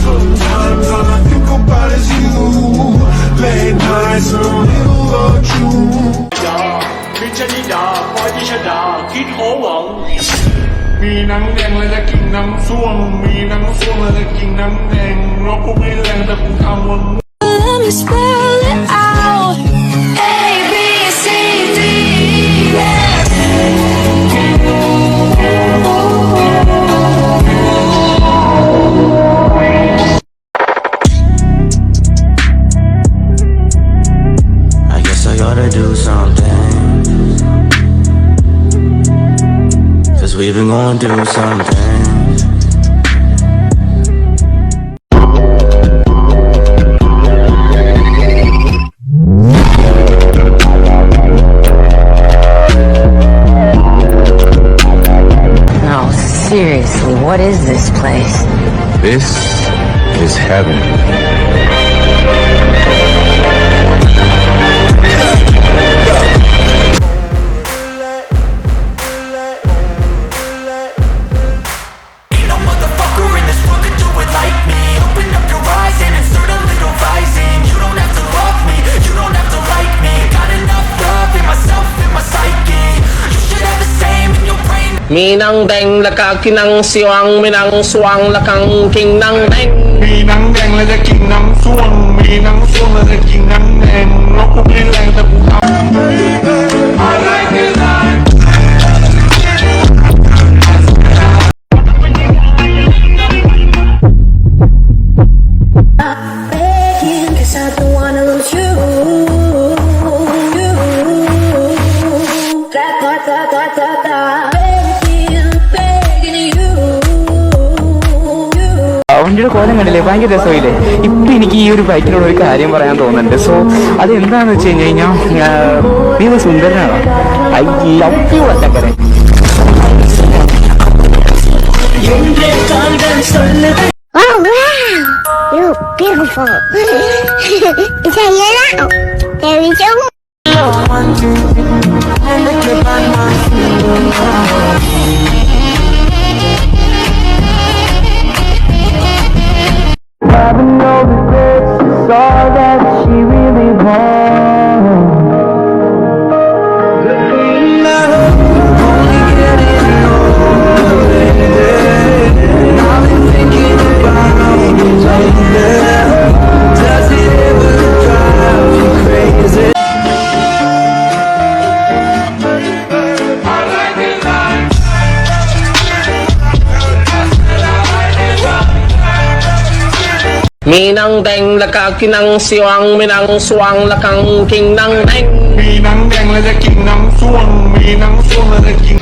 Sometimes all I think about is you. Late nights, a little of you. พิชนิดาปอยทิชดาคิดโหวังมีหนังแดงแล้วจะกินน้ำส้วมมีหนังส้วมแล้วจะกินน้ำแดงเรากูไม่แรงแต่กูทำวัน Let me spell it out. A, B, C, D, E, F. I guess I ought to do something, 'cause we've been going through something. Seriously, what is this place? This is heaven. Ain't no motherfucker in this world could do it like me. Open up your eyes and insert a little rising. You don't have to love me, you don't have to like me. Got enough love in myself, in my psyche. You should have the same in your brain. มีนางแดงและกากินังสวงมีนางสวงและกังกิงนางแดงมีหนังแดงแล้วจะกินน้ำส้วมมีหนังส้วมแล้วจะกินน้ำแดงเรากูไม่แรงแต่กูทำ I like it like Begging 'cause I don't wanna lose you. Begging you. വണ്ടിയുടെ കോലം കണ്ടില്ലേ, ഭയങ്കര രസമില്ലേ. ഇപ്പൊ എനിക്ക് ഈ ഒരു ബൈക്കിനോട് ഒരു കാര്യം പറയാൻ തോന്നുന്നുണ്ട്. സോ അത് എന്താണെന്ന് വെച്ച് കഴിഞ്ഞാൽ നീ ഒരു സുന്ദരനാണ്. ഐ ലവ് യു അല്ലക്കരെ. Oh wow, you're beautiful. Check it out. There we go. Heaven knows this is all that she really wants. Only getting older, and I've been thinking about you lately. Does it ever drive you crazy?มีนางแดงและกากินังสวงมีนางสวงและกังกิงนางแดงมีหนังแดงแล้วจะกินน้ำส้วมมีหนังส้วมแล้วจะกิน